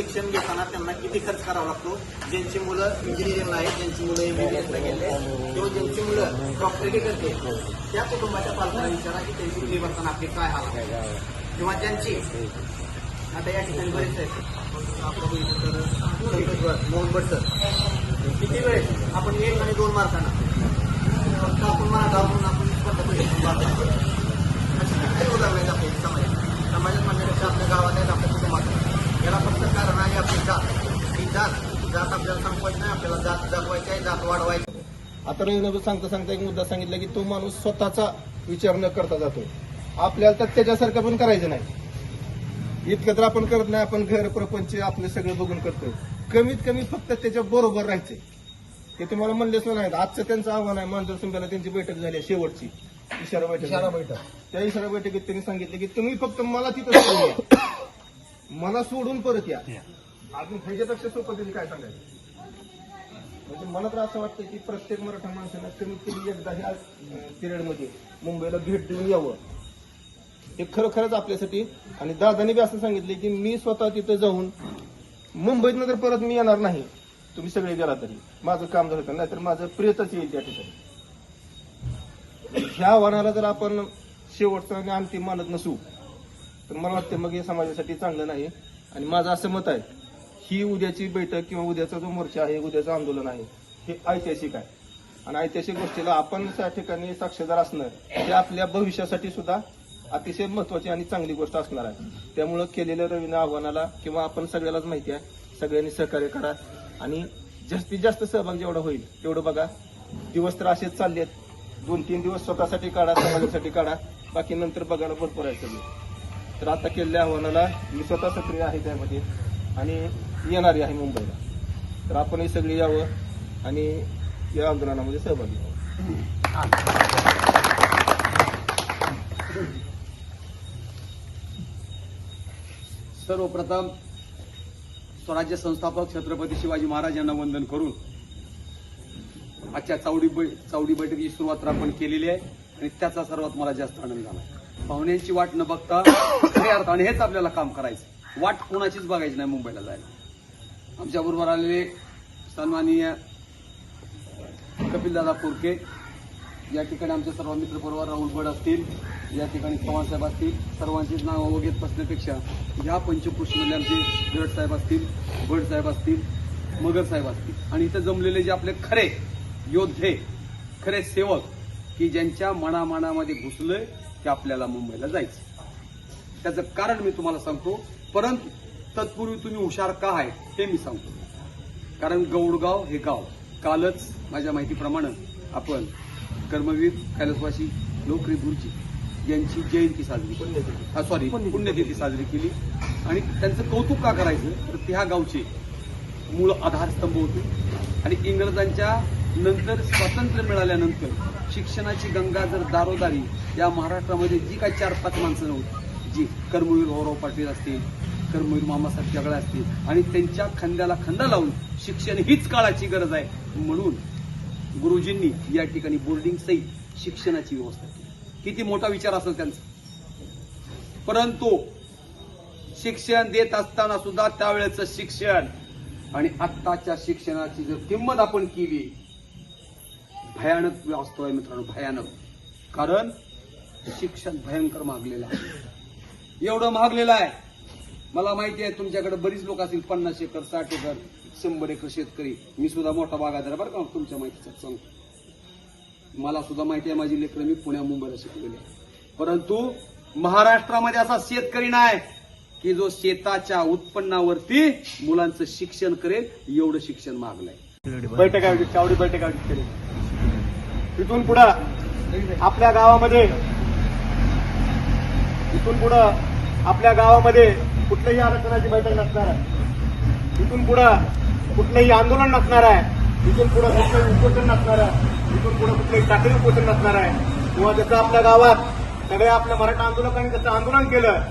शिक्षण घेताना त्यांना किती खर्च करावा लागतो. ज्यांची मुलं इंजिनिअरिंगला आहेत, ज्यांची मुलं MBBSला गेले किंवा ज्यांची मुलं डॉक्टरी करते त्या कुटुंबाच्या पालकांना विचारा की त्यांची फी भरताना आपली काय हाल आहे. किंवा ज्यांची आता या ठिकाणी बरेच आहेत आपलं बघितलं तर मोहन भट सर किती वेळेस आपण 1 आणि 2 मार्कांना फक्त आपण मला म्हणून आपण उदाहरण आपल्या समाजात म्हणण्यापेक्षा आपल्या गावात आहेत, आपल्या कुटुंबात याला फक्त कारण आहे आपली जात. ही जात आपल्याला संपवायची नाही, आपल्याला जात जगवायची आहे, जात वाढवायची. आता रवींद्र सांगता सांगता एक मुद्दा सांगितला की तो माणूस स्वतःचा विचार न करता जातो. आपल्याला तर त्याच्यासारखं पण करायचं नाही. इतकं तर आपण करत नाही. आपण घर प्रपंच आपले सगळं बघून करतो. कमीत कमी फक्त त्याच्या बरोबर राहायचंय. ते तुम्हाला म्हणलेच नाही. आजचं त्यांचं आव्हान आहे. मानधन सुंब्याला त्यांची बैठक झाली आहे, शेवटची इशारा बैठक. त्या इशारा बैठकीत त्यांनी सांगितलं की तुम्ही फक्त मला तिथं सोडून या, मला सोडून परत या. अजून ह्याच्यापेक्षा सोपं त्यांनी काय सांगायचं. म्हणजे मला तर असं वाटतं की प्रत्येक मराठा माणसानं कमीत कमी एकदा ह्या पिरियडमध्ये मुंबईला भेट देऊन यावं. हे खरोखरच आपल्यासाठी. आणि दादानी बी असं सांगितले की मी स्वतः तिथं जाऊन मुंबईतनं तर परत मी येणार नाही, तुम्ही सगळे गेला तरी माझं काम झालं तर, नाहीतर माझं प्रियतच येईल त्या ठिकाणी. ह्या आव्हानाला जर आपण शेवटचं आणि अंतिम मानत नसू तर मला वाटतं मग हे समाजासाठी चांगलं नाही. आणि माझं असं मत आहे ही उद्याची बैठक किंवा उद्याचा जो मोर्चा आहे, उद्याचं आंदोलन आहे, हे ऐतिहासिक आहे. आणि ऐतिहासिक गोष्टीला आपण त्या ठिकाणी साक्षीदार असणं हे आपल्या भविष्यासाठी सुद्धा अतिशय महत्वाची आणि चांगली गोष्ट असणार आहे. त्यामुळं केलेल्या रवींद्र आव्हानाला किंवा आपण सगळ्यालाच माहिती आहे, सगळ्यांनी सहकार्य करा. आणि जास्तीत जास्त सहभाग जेवढा होईल तेवढं बघा. दिवस तर असेच चालले आहेत. 2-3 दिवस स्वतःसाठी काढा, समाजासाठी काढा, बाकी नंतर बघायला भरपूर आहे सगळं. तर आता केलेल्या आव्हानाला मी स्वतः सक्रिय आहे त्यामध्ये आणि येणारी आहे मुंबईला. तर आपणही सगळे यावं आणि या आंदोलनामध्ये सहभागी व्हावं. सर्वप्रथम स्वराज्य संस्थापक छत्रपती शिवाजी महाराज यांना वंदन करून आजच्या चावडी बैठकीची सुरुवात तर आपण केलेली आहे आणि त्याचा सर्वात मला जास्त आनंद झाला. पाहुण्यांची वाट न बघता खऱ्या अर्थाने हेच आपल्याला काम करायचं. वाट कोणाचीच बघायची नाही मुंबईला जायला. आमच्या बरोबर आलेले सन्माननीय कपिलदादा कोरके, या ठिकाणी आमचे सर्व मित्रपरिवार राहुल बड असतील, या ठिकाणी चव्हाण साहेब असतील, सर्वांचीच नावं वगैरे बसण्यापेक्षा ह्या पंचकृषीमधले आमचे गड साहेब असतील, बड साहेब असतील, मगर साहेब असतील आणि इथं जमलेले जे आपले खरे योद्धे, खरे सेवक की ज्यांच्या मनामध्ये घुसलंय की आपल्याला मुंबईला जायचं. त्याचं कारण मी तुम्हाला सांगतो, परंतु तत्पूर्वी तुम्ही हुशार का आहे हे मी सांगतो. कारण गौडगाव हे गाव कालच माझ्या माहितीप्रमाणे आपण कर्मवीर कैलासवासी लोकरी गुरुजी यांची जयंती साजरी पुण्यतिथी साजरी केली. आणि त्यांचं कौतुक का करायचं तर त्या गावचे मूळ आधारस्तंभ होते. आणि इंग्रजांच्या नंतर स्वातंत्र्य मिळाल्यानंतर शिक्षणाची गंगा जर दारोदारी या महाराष्ट्रामध्ये जी काही 4-5 माणसं नव्हती, जी कर्मवीर भाऊराव पाटील असतील, कर्मवीर मामासाहेब जगळे असतील आणि त्यांच्या खांद्याला खांदा लावून शिक्षण हीच काळाची गरज आहे म्हणून गुरुजींनी या ठिकाणी बोर्डिंग सहित शिक्षणाची व्यवस्था केली. किती मोठा विचार असेल त्यांचा. परंतु शिक्षण देत असताना सुद्धा त्यावेळेचं शिक्षण आणि आत्ताच्या शिक्षणाची जर किंमत आपण केली, भयानक वास्तव आहे मित्रांनो, भयानक. कारण शिक्षण भयंकर महागलेलं आहे. एवढं महागलेलं आहे. मला माहिती आहे तुमच्याकडे बरीच लोक असतील, 50 एकर 60 एकर 100 एकर शेतकरी. मी सुद्धा मोठा बागायतदार बरं का, तुमच्या माहितीचं सांगतो. मला सुद्धा माहिती आहे, माझी लेकरं मी पुण्या मुंबईला शिकलेली आहे. परंतु महाराष्ट्रामध्ये असा शेतकरी नाही की जो शेताच्या उत्पन्नावरती मुलांचं शिक्षण करेल. एवढं शिक्षण मागलंय. बैठक आयोजित, चावडी बैठक आयोजित केली. इथून पुढं आपल्या गावामध्ये कुठल्याही आरक्षणाची बैठक नसणार आहे. इथून पुढं कुठलंही आंदोलन नसणार आहे. इथून पुढं कुठलंही उपोषण नसणार आहे. इथून पुढं कुठलंही साखळी उपोषण नसणार आहे. किंवा जसं आपल्या गावात सगळ्या आपल्या मराठा आंदोलकांनी जसं आंदोलन केलं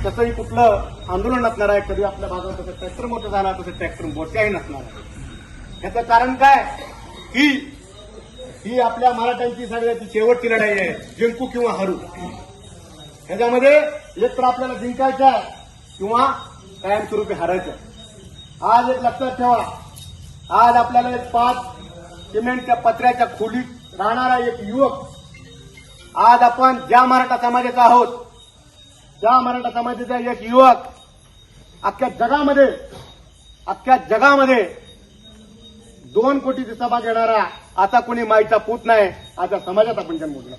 तसंही कुठलं आंदोलन नसणार आहे. कधी आपल्या भागात तसं ट्रॅक्टर मोठं झाला तसं ट्रॅक्टर मोठ्याही नसणार आहे. याचं कारण काय की ही आपल्या मराठ्यांची सगळ्याची शेवटची लढाई आहे, जिंकू किंवा हरू. ह्याच्यामध्ये एक तर आपल्याला जिंकायचं आहे किंवा कायमस्वरूपी हारायचं। आज एक लक्षात ठेवा, आज आपल्याला एक 5 सिमेंटच्या पत्र्याच्या खोलीत राहणारा एक युवक, आज आपण ज्या मराठा समाजाचा आहोत, त्या मराठा समाजाचा एक युवक अख्ख्या जगामध्ये 2 कोटीची सभा घेणारा आता कोणी माईचा पूत नाही, आता समाजात आपण जन्म घेतला।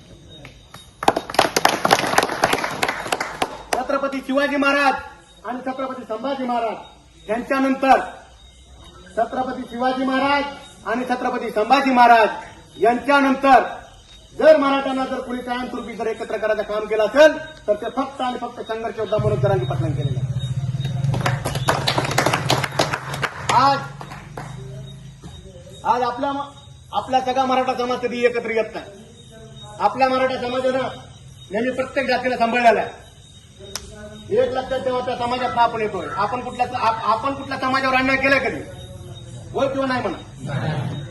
छत्रपती शिवाजी महाराज आणि छत्रपती संभाजी महाराज यांच्यानंतर छत्रपती शिवाजी महाराज आणि छत्रपती संभाजी महाराज यांच्यानंतर जर मराठ्यांना जर कुणी कायमस्वरूपी जर एकत्र करायचं काम केलं असेल तर ते फक्त आणि फक्त संघर्ष योद्धा मनोज जरांगे पाटलांनी केलेलं आहे। आज आपला सगळा मराठा समाज कधी एकत्र येत नाही। आपल्या मराठा समाजानं नेहमी प्रत्येक जातीला सांभाळलेला आहे। एक लक्षात ठेवा, त्या समाजात आपण येतोय, आपण कुठल्या समाजावर अन्याय केलाय कधी? होय किंवा नाही म्हणा?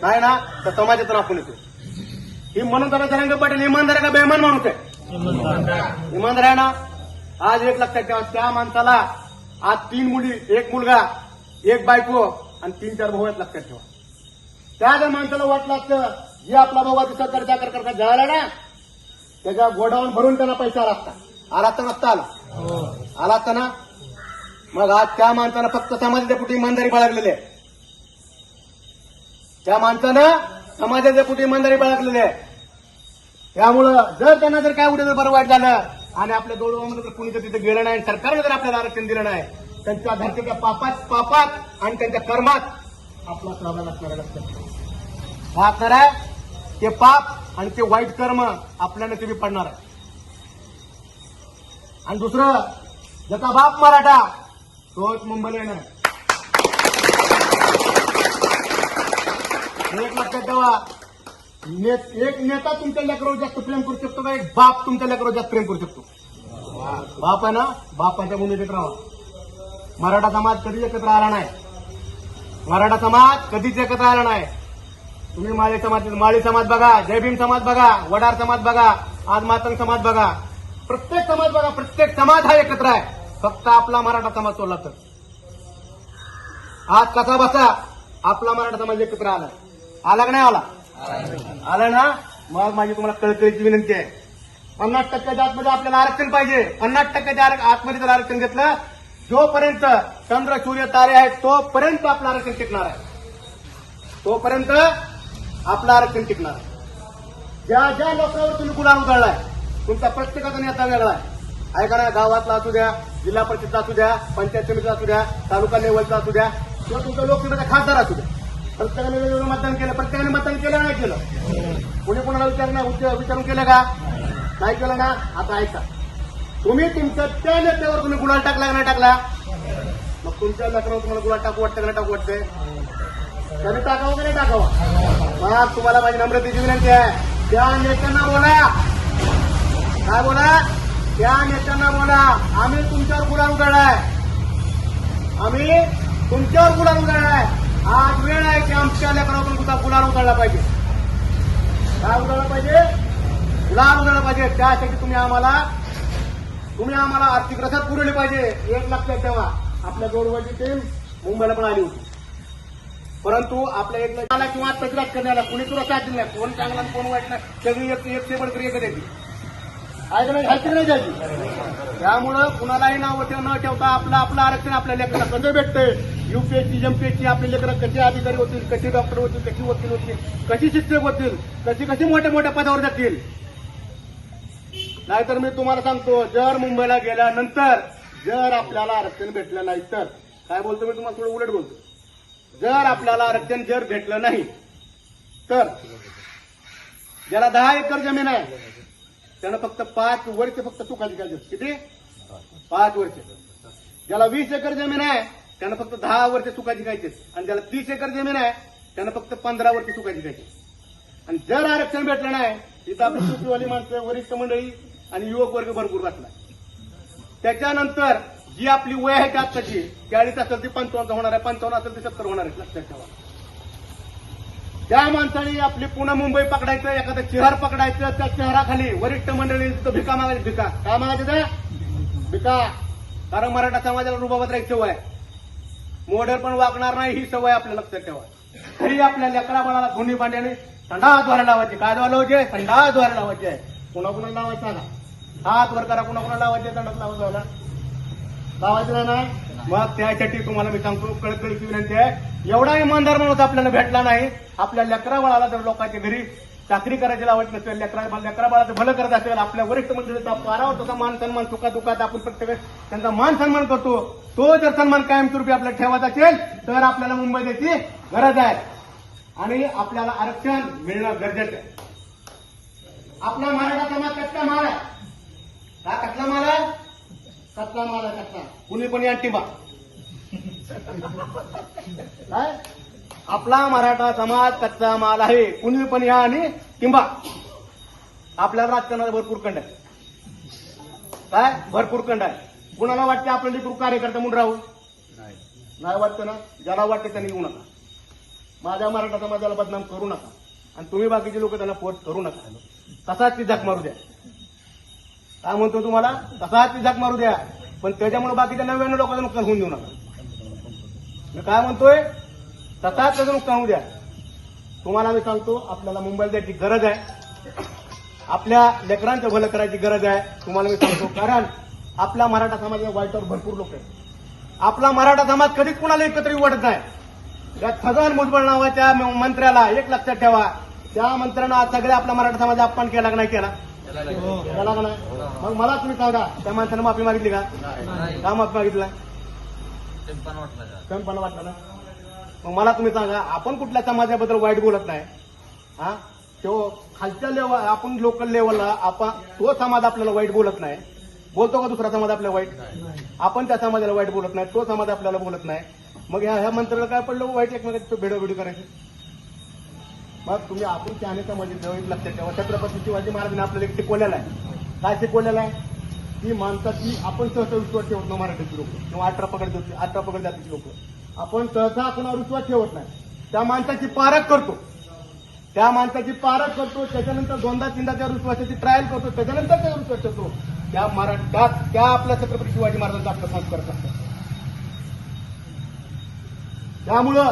नाही ना, तर समाजातून आपण येतो। ही मनोज जरांगे पाटील इमानदार आहे का बेईमान माणूस आहे? इमानदार आहे ना। आज एक लक्षात ठेवा, त्या माणसाला आज 3 मुली, 1 मुलगा, 1 बायको आणि 3-4 भाऊ आहेत। लक्षात ठेवा, त्या जर माणसाला वाटलं असतं जे आपला भाऊ आधी सरकार चाकर करता जळाला ना, त्याच्या गोडाऊन भरून त्यांना पैसा आला असता, आला तर नसता आला असता ना। मग आज त्या माणसानं फक्त समाजाच्या पुढे इमानदारी बाळगलेली आहे, त्या माणसानं समाजाच्या पुढे इमानदारी बाळगलेली आहे। त्यामुळं जर त्यांना जर काय उद्या बरं वाईट झालं आणि आपल्या दोघांमध्ये जर कुणी जर तिथे गेलं नाही, सरकारने जर आपल्याला आरक्षण दिलं नाही, त्यांच्या धरतीच्या पापात आणि त्यांच्या कर्मात आपला सहभाग असणारा लक्षात आहे। ते पाप आणि ते वाईट कर्म आपल्याला ते पडणार आहे। आणि दुसरं, ज्याचा बाप मराठा तोच मुंबईला येणार आहे। एक लक्षात ठेवा, एक नेता तुमच्या लेकरावर जास्त प्रेम करू शकतो का एक बाप तुमच्या लेकरावर जास्त प्रेम करू शकतो? बाप आहे ना, बापाच्या भूमिकेत राहा। मराठा समाज कधीच एकत्र आला नाही, मराठा समाज कधीच एकत्र आला नाही। तुम्ही माळी समाज बघा, जयभीम समाज बघा, वडार समाज बघा, आज मातंग समाज बघा, प्रत्येक समाज बघा, प्रत्येक समाज हा एकत्र आहे। फक्त आपला मराठा समाज सोडला तर आज कसा बसा आपला मराठा समाज एकत्र आला का नाही आला ना। मग माझी तुम्हाला कळकळीची विनंती आहे, 50% आतमध्ये आपल्याला आरक्षण पाहिजे। 50% आतमध्ये जर आरक्षण घेतलं, जोपर्यंत चंद्र सूर्य तारे आहेत तोपर्यंत आपलं आरक्षण टिकणार आहे, तोपर्यंत आपलं आरक्षण टिकणार आहे। ज्या लोकांवर तुम्ही गुलाम उधळलाय, तुमचा प्रत्येकाचा नेता वेगळा आहे। ऐका ना, गावातला असू द्या, जिल्हा परिषदचा असू द्या, पंचायत समितीचा असू द्या, तालुका लेवलचा असू द्या, किंवा तुमचा लोकसभेचा खासदार असू द्या, प्रत्येकाने वेगवेगळं मतदान केलं, प्रत्येकाने मतदान केलं नाही केलं? कोणी कोणाला विचारून केलं का? नाही केलं ना। आता ऐका, तुम्ही तुमच्या त्या नेत्यावर तुम्ही गुलाल टाकला का नाही टाकला? मग तुमच्या लेकरावर तुम्हाला गुलाल टाकू वाटतं का नाही टाकू वाटतंय? त्याने टाकावं का नाही टाकावं? मग तुम्हाला माझी नम्रतेची विनंती आहे, त्या नेत्यांना बोला, काय बोला, त्या नेत्यांना बोला, आम्ही तुमच्यावर गुलाल उधळलाय, आम्ही तुमच्यावर गुलाल उधळलाय। आज वेळ आहे की आमच्या लेकरातून गुलाल उधळला पाहिजे। काय उधळला पाहिजे? गुलाल उधळला पाहिजे। त्यासाठी तुम्ही आम्हाला आर्थिक रसद पुरवली पाहिजे। एक लक्षात ठेवा, आपल्या जोडवरची टीम मुंबईला पण आली होती, परंतु आपल्या एक लक्षाला किंवा तक्रार करण्याला कुणी तुला साथ दिली नाही, कोण चांगला कोण वाईट नाही, सगळी एक सेबड क्रिया करायची, आहे का नाही जायची। त्यामुळं कुणालाही नाव न ठेवता आपलं आरक्षण आपल्या लेकराला कसं भेटतंय, यूपीएससी एमपीएससी आपले लेकरं कसे अधिकारी होतील, कसे डॉक्टर होतील, कशी वकील होतील, कशी शिक्षक होतील, कशी मोठ्या मोठ्या पदावर जातील। नाहीतर मी तुम्हाला सांगतो, जर मुंबईला गेल्यानंतर जर आपल्याला आरक्षण भेटलं नाही तर काय बोलतो, मी तुम्हाला थोडं उलट बोलतो, जर आपल्याला आरक्षण जर भेटलं नाही तर ज्याला 10 एकर जमीन आहे त्यानं फक्त 5 वर्ष फक्त सुखाची काळजी, किती? 5 वर्ष। ज्याला 20 एकर जमीन आहे त्यानं फक्त 10 वर्ष सुखाची खायची, आणि ज्याला 30 एकर जमीन आहे त्यानं फक्त 15 वर्ष सुखाची खायची। आणि जर आरक्षण भेटलं नाही, इथं आपली टोपीवाली माणसं, वरिष्ठ मंडळी आणि युवक वर्ग भरपूर बसला। त्याच्यानंतर जी आपली वय आहे आत्ताची 40 असेल ती 55 होणार आहे, 55 असेल ती 70 होणार आहे। लक्षात ठेवा, त्या माणसाने आपली पुन्हा मुंबई पकडायचं, एखादं शहर पकडायचं, त्या शहराखाली वरिष्ठ मंडळी भिका मागायची, भिका काय मागायचं, भिका कारण मराठा समाजाला रुबाबात राहायची सवय आहे. मॉडेल पण वागणार नाही ही सवय आपल्या लक्षात ठेवा. तरी आपल्या लेकरा बाळाला दोन्ही भांड्याने संडासद्वारे लावायचे. काय लावायचे? संडासद्वारे लावायचे आहे. कुणाकुणाला लावायचा ना हात वर करा. कुणाकुणाला लावायचे? संडास लावायला लावायचं नाही. मग त्यासाठी तुम्हाला मी सांगतो कळकळीची विनंती आहे. एवढा इमानदार माणूस आपल्याला भेटला नाही. आपल्या लेकरा बाळाला जर लोकांच्या घरी चाकरी करायची लावायची नसेल, लेकरा बाळाचं भलं करत असेल, आपल्या वरिष्ठ मंडळीचा पारावर तसा मान सन्मान सुखादुखात आपण प्रत्येक त्यांचा मान सन्मान करतो. तो जर सन्मान कायमस्वरूपी आपल्याला ठेवायचा असेल तर आपल्याला मुंबईत यायची गरज आहे आणि आपल्याला आरक्षण मिळणं गरजेचं आहे. आपला मराठा समाज कच्चा माल आहे. हा कच्चा माल आहे. कच्चा माल आहे. कच्चा कुणी पण या टिंबा काय आपला मराठा समाज कच्चा माल आहे. कुणी पण या आणि किंबा आपल्याला राजकारणाला भरपूर खंड आहे. काय भरपूर खंड आहे. कुणाला वाटते आपण लेकरू कार्यकर्ता म्हणून राहू? नाही वाटतं ना. ज्याला वाटतं त्यांनी येऊ नका. माझ्या मराठा समाजाला बदनाम करू नका आणि तुम्ही बाकीचे लोक त्यांना पोस्ट करू नका. तसाच ती झक मारू द्या. काय म्हणतो तुम्हाला? तसाच ती झक मारू द्या. पण त्याच्यामुळे बाकीच्या 99 लोकांचं नुकसान होऊन देऊ नका. मी काय म्हणतोय? तसाच त्याचं नुकसान होऊ द्या. तुम्हाला मी सांगतो आपल्याला मुंबईला जायची गरज आहे. आपल्या लेकरांचं भलं करायची गरज आहे. तुम्हाला मी सांगतो कारण आपल्या मराठा समाजाच्या वाईटावर भरपूर लोक आहेत. आपला मराठा समाज कधीच कुणाला एकत्र वाटत नाही. या छगन भुजबळ नावाच्या मंत्र्याला एक लक्षात ठेवा. त्या मंत्र्यानं आज सगळ्या आपल्या मराठा समाजाचा अपमान केला का नाही केला? केला का नाही? मग मला तुम्ही सांगा त्या माणसानं माफी मागितली का? का माफी मागितला? कमीपणा वाटला ना. मग मला तुम्ही सांगा आपण कुठल्या समाजाबद्दल वाईट बोलत नाही. हा तो खालच्या लेवल आपण लोकल लेवलला आपण तो समाज आपल्याला वाईट बोलत नाही. बोलतो का दुसरा समाज आपल्याला वाईट? आपण त्या समाजाला वाईट बोलत नाही. तो समाज आपल्याला बोलत नाही. मग ह्या मंत्र्याला काय पडलं वाईट एकमेकांची भेडोभिडी करायची. मग तुम्ही आपण शहाणे समाजात लक्षात ठेवा. छत्रपती शिवाजी महाराजांनी आपल्याला एक शिकवलेला आहे. काय शिकवलेलं आहे? की माणसाची आपण सहसा विश्वास ठेवत नाही. मराठीची लोक किंवा 18 पकड जातीची लोक आपण सहसा कुणावर विश्वास ठेवत नाही. त्या माणसाची पारख करतो. त्या माणसाची पारख करतो. त्याच्यानंतर 2दा-3दा त्या विश्वासाची ट्रायल करतो. त्याच्यानंतर त्यावर विश्वास ठेवतो. त्या आपल्या छत्रपती शिवाजी महाराजांचा आपला संस्कार करतात. त्यामुळं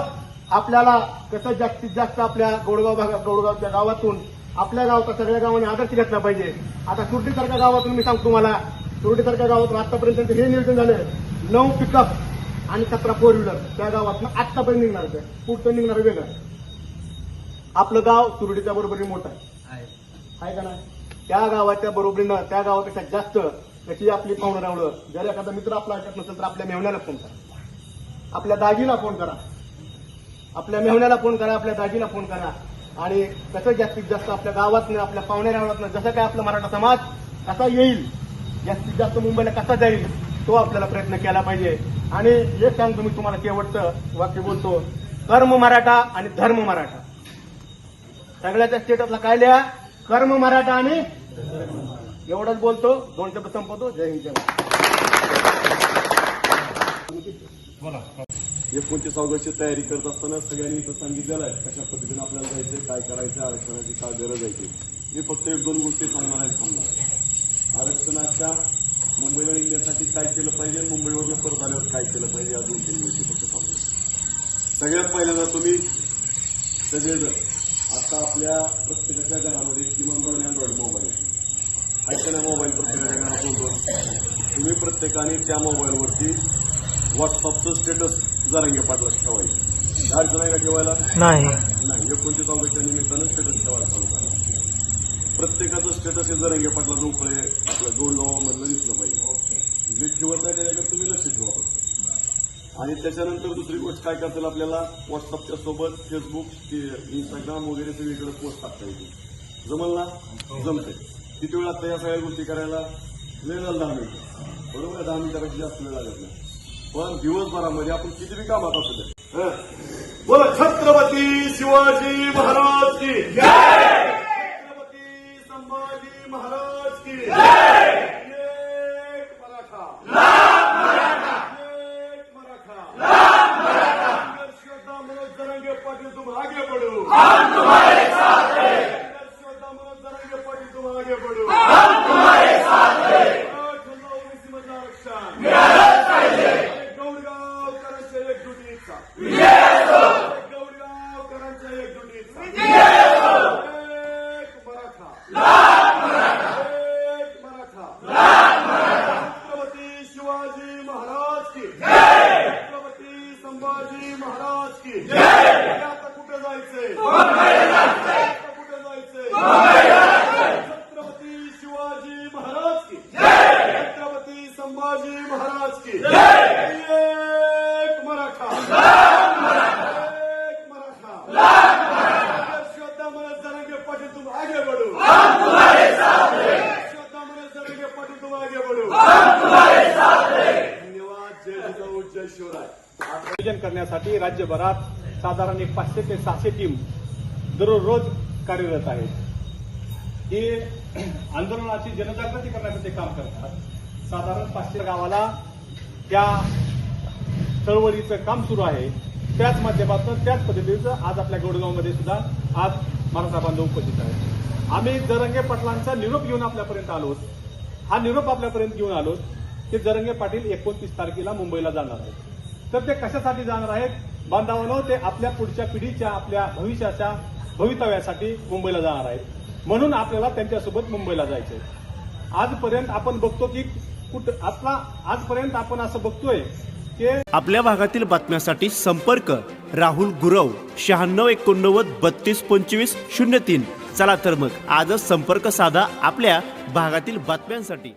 आपल्याला कसं जास्तीत जास्त आपल्या गौडगावच्या गावातून आपल्या गावाचा सगळ्या गावांनी आदर्श घेतला पाहिजे. आता सुरटीसारख्या गावातून मी सांगतो तुम्हाला सुरटीसारख्या गावातून आतापर्यंत हे नियोजन झालं 9 पिकअप आणि 17 फोर व्हीलर त्या गावातून आतापर्यंत निघणार आहे. पुढचं निघणार वेगळं. आपलं गाव सुरटीच्या बरोबरीने मोठं आहे का नाही? त्या गावाच्या बरोबरीनं त्या गावापेक्षा जास्त त्याची आपली पाहुणं रावलं. जर एखादा मित्र आपला ऐकत नसेल तर आपल्या मेहण्याला फोन करा. आपल्या दाजीला फोन करा. आपल्या मेहण्याला फोन करा. आपल्या दाजीला फोन करा. आणि कसं जास्तीत जास्त आपल्या गावातनं आपल्या पाहुण्या रावणातनं जसं काय आपला मराठा समाज कसा येईल जास्तीत जास्त मुंबईला कसा जाईल तो आपल्याला प्रयत्न केला पाहिजे. आणि हे सांगतो मी तुम्हाला शेवटचं वाक्य बोलतो. कर्म मराठा आणि धर्म मराठा. सगळ्याच्या स्टेटसला काय लिहा? कर्म मराठा आणि एवढंच बोलतो. 2 शब्द संपवतो. जय हिंद. जय 29 ऑगस्टची तयारी करत असताना सगळ्यांनी इथं सांगितलेलं आहे कशा पद्धतीने आपल्याला जायचं, काय करायचं, आरक्षणाची काय गरज आहे. मी फक्त 1-2 गोष्टी सांगणार आहे. थांबणार आरक्षणाच्या मुंबईला येण्यासाठी काय केलं पाहिजे, मुंबईवरून परत आल्यावर काय केलं पाहिजे, या 2-3 गोष्टी फक्त सांगणार. सगळ्यात पहिल्यांदा तुम्ही सगळेजण आता आपल्या प्रत्येकाच्या घरामध्ये किमान 2 अँड्रॉइड मोबाईल आहे ना. मोबाईल प्रत्येकाच्या घरात होतो. तुम्ही प्रत्येकाने त्या मोबाईलवरती व्हॉट्सअपचं स्टेटस जरांगे पाटलाच ठेवायचं. अडचण आहे का ठेवायला? नाही. 29 ऑगस्टच्या निमित्तानं स्टेटस ठेवायला चालू करा. प्रत्येकाचं स्टेटस हे जरांगे पाटलाचं उपळे आपल्या गोंडगावामधलं दिसलं पाहिजे. जे ठेवत नाही त्याच्याकडे तुम्ही लक्ष ठेवा. आणि त्याच्यानंतर दुसरी गोष्ट काय करतील आपल्याला व्हॉट्सअपच्या सोबत फेसबुक, इंस्टाग्राम वगैरे सगळीकडे पोस्ट टाकता येते. जमल ना? जमते. किती वेळ लागतं या सगळ्या गोष्टी करायला? वेळ झाला 10 मिनिटं. बरोबर आहे. 10 मिनिटापेक्षा जास्त वेळ लागत नाही. पण दिवसभरामध्ये आपण किती बी कामात असू द्या. बोला छत्रपती शिवाजी महाराज की जय. छत्रपती संभाजी महाराज की जय. एक मराठा, एक मराठा. श्रद्धा मनोज जरांगे पाटील तुम आगे बढ़ो. हम तुम्हारे साथ हैं. श्रद्धा मनोज जरांगे पाटील तुम आगे बढ़ो. हम तुम्हारे साथ हैं. ओबीसी मध्ये आरक्षण गौरीगावकरांच्या एकजुटीचा एक मराठा एक मराठा छत्रपती शिवाजी महाराज की छत्रपती संभाजी महाराज की आता कुठे जायचंय कुठे जायचंय छत्रपती शिवाजी महाराज की छत्रपती संभाजी महाराज की एक मराठा एक मराठा श्रद्धा मनोज जरांगे पाटील तुम आगे बढ़ो श्रद्धा मनोज जरांगे पाटील तुम आगे बढ़ो धन्यवाद जय जिजाऊ जय शिवराय आयोजन करण्यासाठी राज्यभरात साधारण एक 500 ते 600 टीम दररोज कार्यरत आहेत. हे आंदोलनाची जनजागृती करण्यासाठी काम करतात. साधारण 500 गावाला त्या चळवळीचं काम सुरू आहे. त्याच माध्यमातून त्याच पद्धतीचं आज आपल्या गोडगावमध्ये सुद्धा आज मराठा बांधव उपस्थित आहेत. आम्ही जरांगे पाटलांचा निरोप घेऊन आपल्यापर्यंत आलो. हा निरोप आपल्यापर्यंत घेऊन आलो की जरांगे पाटील 29 तारखेला मुंबईला जाणार आहेत. तर ते कशासाठी जाणार आहेत? बांधवांनो, ते आपल्या पुढच्या पिढीच्या आपल्या भविष्याच्या भवितव्यासाठी मुंबईला जाणार आहेत. म्हणून आपल्याला त्यांच्यासोबत मुंबईला जायचंय. आजपर्यंत आपण बघतो की आजपर्यंत आपण असं बघतोय की आपल्या भागातील बातम्यांसाठी संपर्क राहुल गुरव 9689 3225 03. चला तर मग आजच संपर्क साधा आपल्या भागातील बातम्यांसाठी.